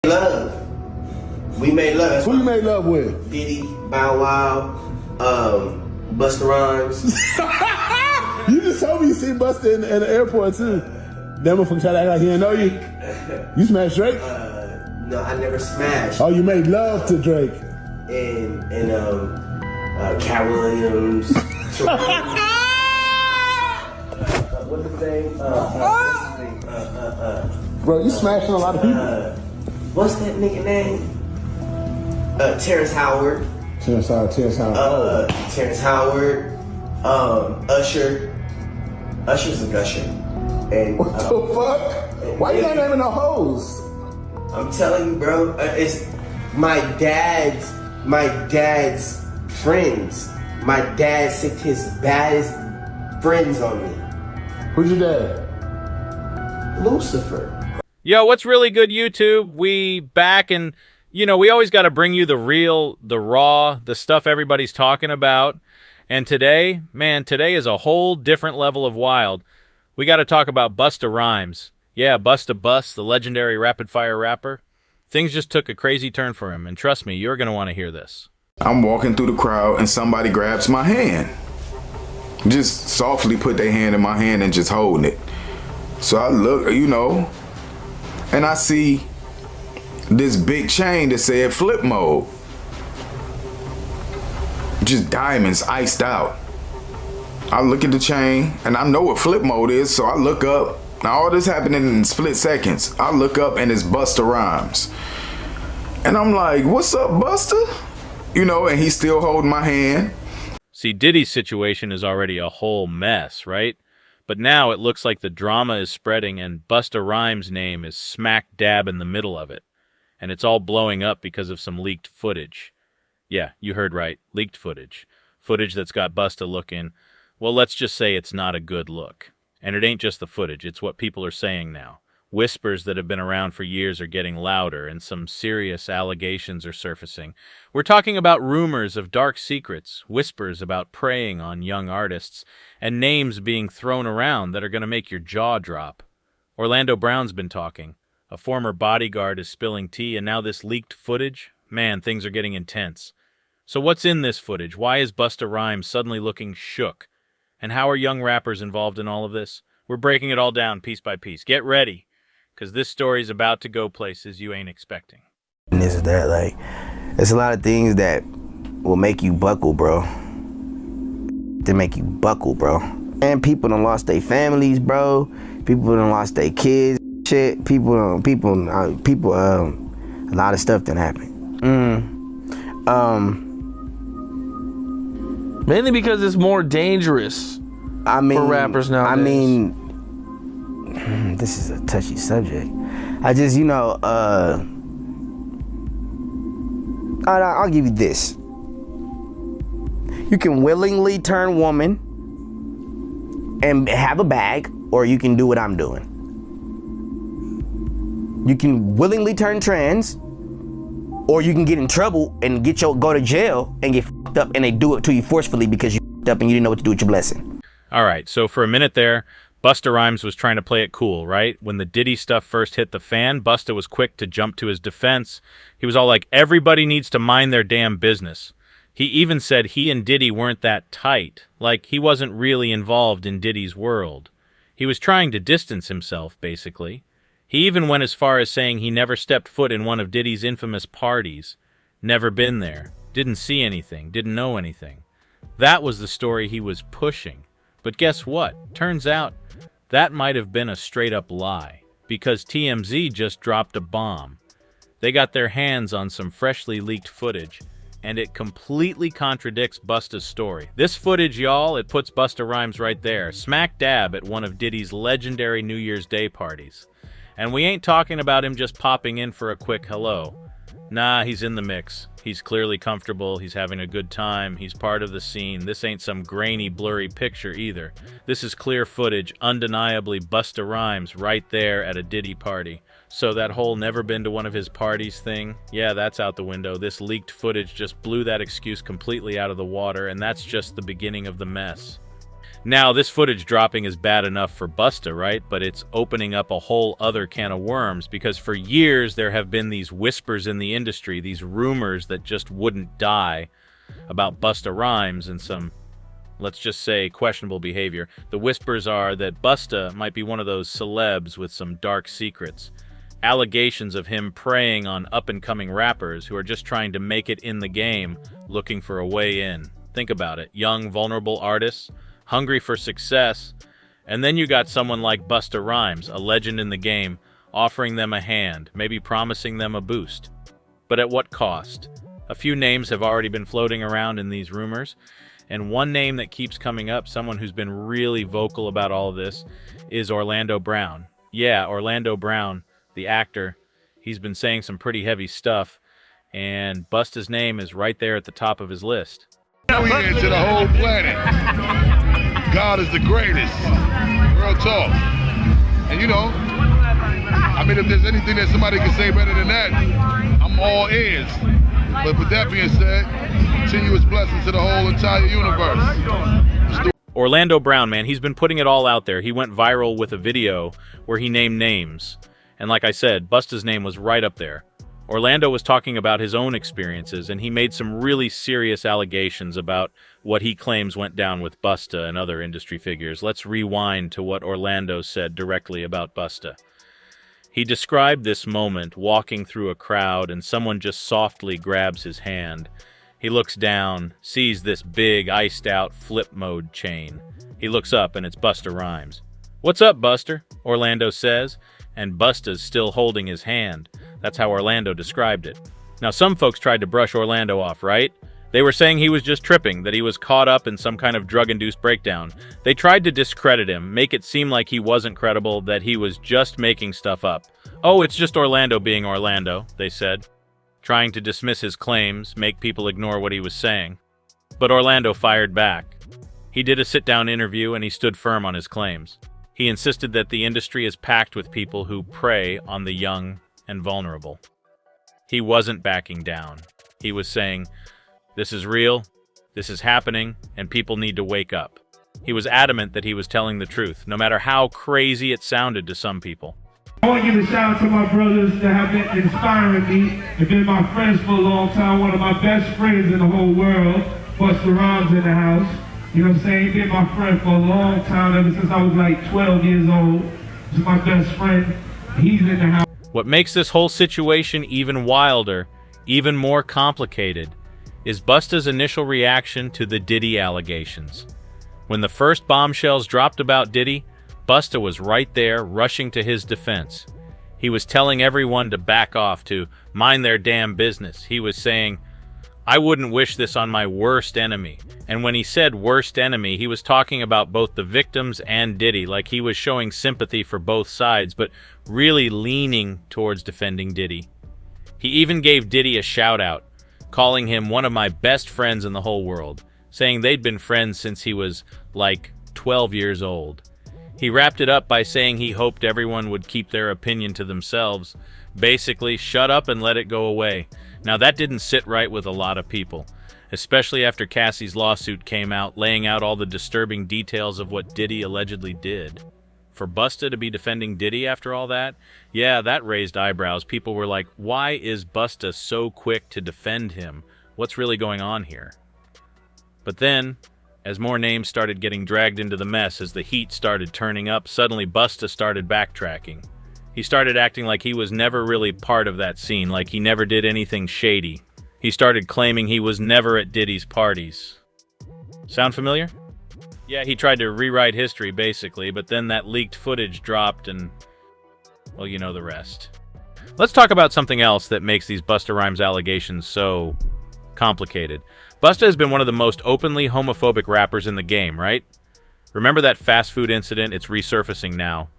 love. We made love. Who you made love with? Diddy, Bow Wow, Busta Rhymes. You just told me you seen Busta in the airport too. That motherfucker tried to act like he didn't know you. You smashed Drake? No, I never smashed. Oh, you made love to Drake. And Cat Williams. What's his name? Bro, you smashing a lot of people. What's that nigga name? Terrence Howard. Terrence Howard. Terrence Howard. Usher. Usher's a gusher. And what the fuck? Why you not naming no hoes? I'm telling you, bro. It's my dad's friends. My dad sent his baddest friends on me. Who's your dad? Lucifer. Yo, what's really good, YouTube? We back, and you know, we always got to bring you the real, the raw, the stuff everybody's talking about. And today, man, today is a whole different level of wild. We got to talk about Busta Rhymes. Yeah, Busta Bust, the legendary rapid-fire rapper. Things just took a crazy turn for him, and trust me, you're going to want to hear this. I'm walking through the crowd, and somebody grabs my hand. Just softly put their hand in my hand and just holding it. So I look, you know, and I see this big chain that said flip mode. Just diamonds iced out. I look at the chain, and I know what flip mode is, so I look up. Now all this happening in split seconds. I look up, and it's Busta Rhymes. And I'm like, what's up, Busta? You know, and he's still holding my hand. See, Diddy's situation is already a whole mess, right? But now it looks like the drama is spreading, and Busta Rhymes' name is smack dab in the middle of it. And it's all blowing up because of some leaked footage. Yeah, you heard right. Leaked footage. Footage that's got Busta looking, well, let's just say it's not a good look. And it ain't just the footage, it's what people are saying now. Whispers that have been around for years are getting louder, and some serious allegations are surfacing. We're talking about rumors of dark secrets, whispers about preying on young artists, and names being thrown around that are going to make your jaw drop. Orlando Brown's been talking. A former bodyguard is spilling tea, and now this leaked footage? Man, things are getting intense. So what's in this footage? Why is Busta Rhymes suddenly looking shook? And how are young rappers involved in all of this? We're breaking it all down piece by piece. Get ready, because this story's about to go places you ain't expecting. And this is that, like, there's a lot of things that will make you buckle, bro. They make you buckle, bro. And people done lost their families, bro. People done lost their kids, shit. A lot of stuff done happened. Mainly because it's more dangerous for rappers nowadays. I mean, this is a touchy subject. I just, you know, I'll give you this. You can willingly turn woman and have a bag, or you can do what I'm doing. You can willingly turn trans, or you can get in trouble and go to jail and get fucked up, and they do it to you forcefully because you fucked up and you didn't know what to do with your blessing. All right, so for a minute there, Busta Rhymes was trying to play it cool, right? When the Diddy stuff first hit the fan, Busta was quick to jump to his defense. He was all like, everybody needs to mind their damn business. He even said he and Diddy weren't that tight, like he wasn't really involved in Diddy's world. He was trying to distance himself, basically. He even went as far as saying he never stepped foot in one of Diddy's infamous parties. Never been there. Didn't see anything. Didn't know anything. That was the story he was pushing. But guess what? Turns out that might have been a straight-up lie, because TMZ just dropped a bomb. They got their hands on some freshly leaked footage, and it completely contradicts Busta's story. This footage, y'all, it puts Busta Rhymes right there, smack dab at one of Diddy's legendary New Year's Day parties. And we ain't talking about him just popping in for a quick hello. Nah, he's in the mix. He's clearly comfortable. He's having a good time. He's part of the scene. This ain't some grainy, blurry picture either. This is clear footage, undeniably Busta Rhymes right there at a Diddy party. So that whole never been to one of his parties thing, yeah, that's out the window. This leaked footage just blew that excuse completely out of the water, and that's just the beginning of the mess. Now, this footage dropping is bad enough for Busta, right? But it's opening up a whole other can of worms, because for years there have been these whispers in the industry, these rumors that just wouldn't die about Busta Rhymes and some, let's just say, questionable behavior. The whispers are that Busta might be one of those celebs with some dark secrets. Allegations of him preying on up-and-coming rappers who are just trying to make it in the game, looking for a way in. Think about it. Young, vulnerable artists, hungry for success, and then you got someone like Busta Rhymes, a legend in the game, offering them a hand, maybe promising them a boost. But at what cost? A few names have already been floating around in these rumors, and one name that keeps coming up, someone who's been really vocal about all of this, is Orlando Brown. Yeah, Orlando Brown, the actor. He's been saying some pretty heavy stuff, and Busta's name is right there at the top of his list. We into the whole planet. God is the greatest. Real talk. And you know, I mean, if there's anything that somebody can say better than that, I'm all ears. But with that being said, continuous blessings to the whole entire universe. Orlando Brown, man, he's been putting it all out there. He went viral with a video where he named names. And like I said, Busta's name was right up there. Orlando was talking about his own experiences, and he made some really serious allegations about what he claims went down with Busta and other industry figures. Let's rewind to what Orlando said directly about Busta. He described this moment walking through a crowd, and someone just softly grabs his hand. He looks down, sees this big, iced-out flip mode chain. He looks up, and it's Busta Rhymes. "What's up, Buster?" Orlando says, and Busta's still holding his hand. That's how Orlando described it. Now, some folks tried to brush Orlando off, right? They were saying he was just tripping, that he was caught up in some kind of drug-induced breakdown. They tried to discredit him, make it seem like he wasn't credible, that he was just making stuff up. "Oh, it's just Orlando being Orlando," they said, trying to dismiss his claims, make people ignore what he was saying. But Orlando fired back. He did a sit-down interview, and he stood firm on his claims. He insisted that the industry is packed with people who prey on the young and vulnerable. He wasn't backing down. He was saying, this is real, this is happening, and people need to wake up. He was adamant that he was telling the truth, no matter how crazy it sounded to some people. I want to give a shout out to my brothers that have been inspiring me and been my friends for a long time. One of my best friends in the whole world, Busta Rhymes in the house. You know what I'm saying? He's been my friend for a long time, ever since I was like 12 years old. He's my best friend. He's in the house. What makes this whole situation even wilder, even more complicated, is Busta's initial reaction to the Diddy allegations. When the first bombshells dropped about Diddy, Busta was right there, rushing to his defense. He was telling everyone to back off, to mind their damn business. He was saying, "I wouldn't wish this on my worst enemy." And when he said worst enemy, he was talking about both the victims and Diddy, like he was showing sympathy for both sides, but really leaning towards defending Diddy. He even gave Diddy a shout-out, calling him one of my best friends in the whole world, saying they'd been friends since he was, like, 12 years old. He wrapped it up by saying he hoped everyone would keep their opinion to themselves. Basically, shut up and let it go away. Now, that didn't sit right with a lot of people, especially after Cassie's lawsuit came out, laying out all the disturbing details of what Diddy allegedly did. For Busta to be defending Diddy after all that? Yeah, that raised eyebrows. People were like, why is Busta so quick to defend him? What's really going on here? But then, as more names started getting dragged into the mess, as the heat started turning up, suddenly Busta started backtracking. He started acting like he was never really part of that scene, like he never did anything shady. He started claiming he was never at Diddy's parties. Sound familiar? Yeah, he tried to rewrite history, basically, but then that leaked footage dropped and, well, you know the rest. Let's talk about something else that makes these Busta Rhymes allegations so complicated. Busta has been one of the most openly homophobic rappers in the game, right? Remember that fast food incident? It's resurfacing now,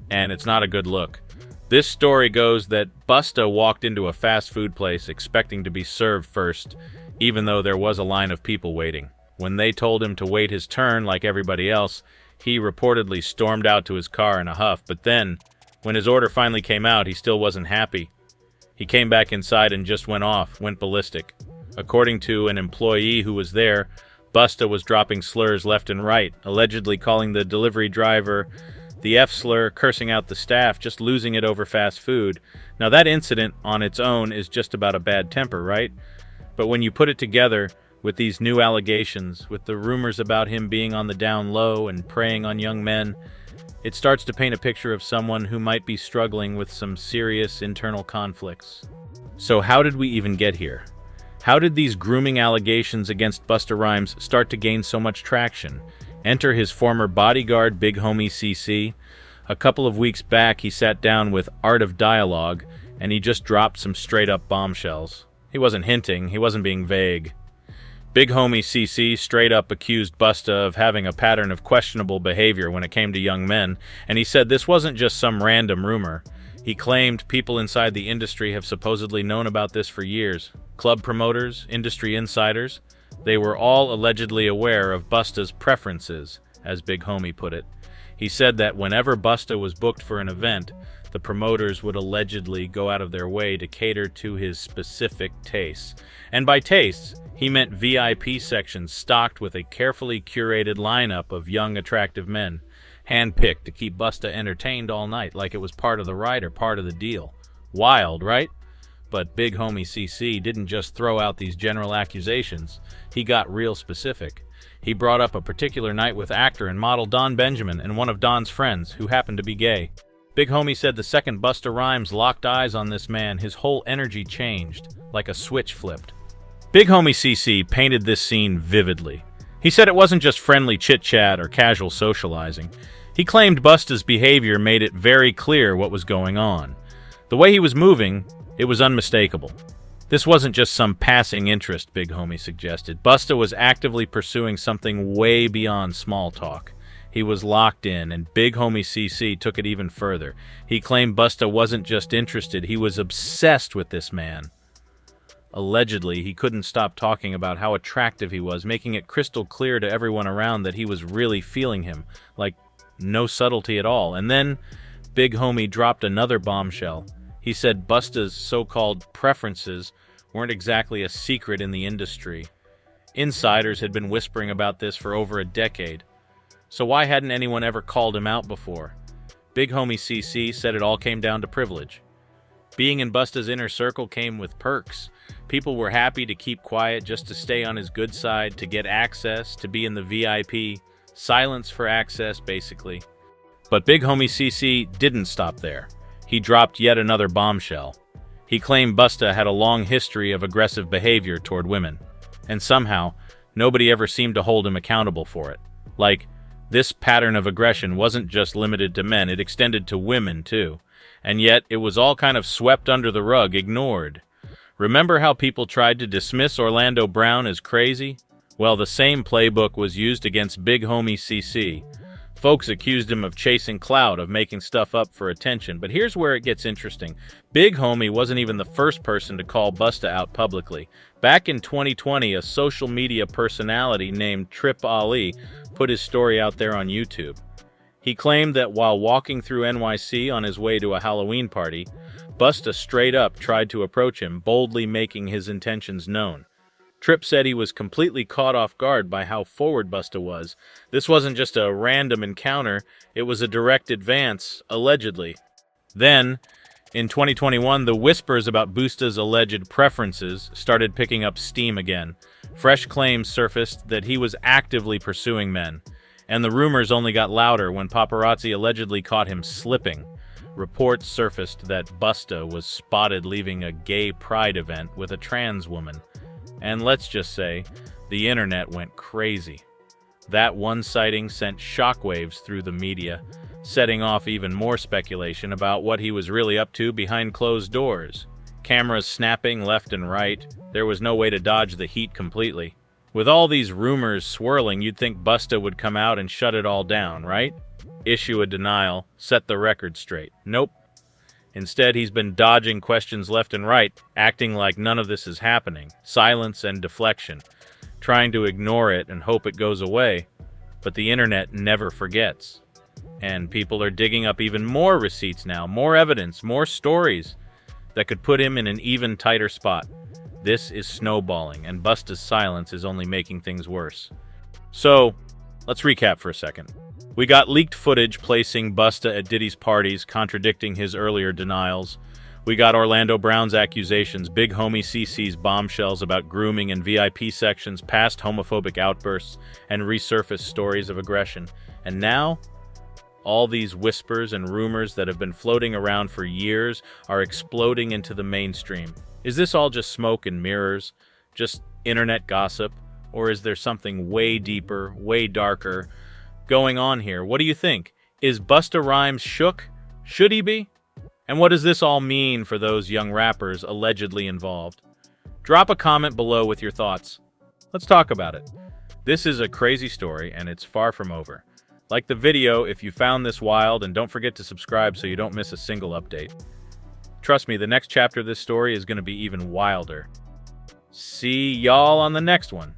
and it's not a good look. This story goes that Busta walked into a fast food place expecting to be served first, even though there was a line of people waiting. When they told him to wait his turn like everybody else, he reportedly stormed out to his car in a huff. But then, when his order finally came out, he still wasn't happy. He came back inside and just went ballistic. According to an employee who was there, Busta was dropping slurs left and right, allegedly calling the delivery driver the F slur, cursing out the staff, just losing it over fast food. Now that incident on its own is just about a bad temper, right? But when you put it together with these new allegations, with the rumors about him being on the down low and preying on young men, it starts to paint a picture of someone who might be struggling with some serious internal conflicts. So how did we even get here? How did these grooming allegations against Busta Rhymes start to gain so much traction? Enter his former bodyguard, Big Homie CC. A couple of weeks back, he sat down with Art of Dialogue, and he just dropped some straight-up bombshells. He wasn't hinting, he wasn't being vague. Big Homie CC straight up accused Busta of having a pattern of questionable behavior when it came to young men, and he said this wasn't just some random rumor. He claimed people inside the industry have supposedly known about this for years. Club promoters, industry insiders, they were all allegedly aware of Busta's preferences, as Big Homie put it. He said that whenever Busta was booked for an event, the promoters would allegedly go out of their way to cater to his specific tastes. And by tastes, he meant VIP sections stocked with a carefully curated lineup of young, attractive men, handpicked to keep Busta entertained all night like it was part of the ride or part of the deal. Wild, right? But Big Homie CC didn't just throw out these general accusations. He got real specific. He brought up a particular night with actor and model Don Benjamin and one of Don's friends, who happened to be gay. Big Homie said the second Busta Rhymes locked eyes on this man, his whole energy changed, like a switch flipped. Big Homie CC painted this scene vividly. He said it wasn't just friendly chit-chat or casual socializing. He claimed Busta's behavior made it very clear what was going on. The way he was moving, it was unmistakable. This wasn't just some passing interest, Big Homie suggested. Busta was actively pursuing something way beyond small talk. He was locked in, and Big Homie CC took it even further. He claimed Busta wasn't just interested, he was obsessed with this man. Allegedly, he couldn't stop talking about how attractive he was, making it crystal clear to everyone around that he was really feeling him, like no subtlety at all. And then Big Homie dropped another bombshell. He said Busta's so-called preferences weren't exactly a secret in the industry. Insiders had been whispering about this for over a decade. So why hadn't anyone ever called him out before? Big Homie CC said it all came down to privilege. Being in Busta's inner circle came with perks. People were happy to keep quiet just to stay on his good side, to get access, to be in the VIP. Silence for access, basically. But Big Homie CC didn't stop there. He dropped yet another bombshell. He claimed Busta had a long history of aggressive behavior toward women. And somehow, nobody ever seemed to hold him accountable for it. Like, this pattern of aggression wasn't just limited to men, it extended to women, too. And yet, it was all kind of swept under the rug, ignored. Remember how people tried to dismiss Orlando Brown as crazy? Well, the same playbook was used against Big Homie CC. Folks accused him of chasing clout, of making stuff up for attention. But here's where it gets interesting. Big Homie wasn't even the first person to call Busta out publicly. Back in 2020, a social media personality named Trip Ali put his story out there on YouTube. He claimed that while walking through NYC on his way to a Halloween party, Busta straight up tried to approach him, boldly making his intentions known. Trip said he was completely caught off guard by how forward Busta was. This wasn't just a random encounter, it was a direct advance, allegedly. Then, in 2021, the whispers about Busta's alleged preferences started picking up steam again. Fresh claims surfaced that he was actively pursuing men, and the rumors only got louder when paparazzi allegedly caught him slipping. Reports surfaced that Busta was spotted leaving a gay pride event with a trans woman. And let's just say, the internet went crazy. That one sighting sent shockwaves through the media, setting off even more speculation about what he was really up to behind closed doors. Cameras snapping left and right, there was no way to dodge the heat completely. With all these rumors swirling, you'd think Busta would come out and shut it all down, right? Issue a denial, set the record straight. Nope. Instead, he's been dodging questions left and right, acting like none of this is happening. Silence and deflection, trying to ignore it and hope it goes away. But the internet never forgets. And people are digging up even more receipts now, more evidence, more stories that could put him in an even tighter spot. This is snowballing, and Busta's silence is only making things worse. So, let's recap for a second. We got leaked footage placing Busta at Diddy's parties, contradicting his earlier denials. We got Orlando Brown's accusations, Big Homie CC's bombshells about grooming in VIP sections, past homophobic outbursts, and resurfaced stories of aggression. And now, all these whispers and rumors that have been floating around for years are exploding into the mainstream. Is this all just smoke and mirrors? Just internet gossip? Or is there something way deeper, way darker going on here? What do you think? Is Busta Rhymes shook? Should he be? And what does this all mean for those young rappers allegedly involved? Drop a comment below with your thoughts. Let's talk about it. This is a crazy story, and it's far from over. Like the video if you found this wild, and don't forget to subscribe so you don't miss a single update. Trust me, the next chapter of this story is going to be even wilder. See y'all on the next one.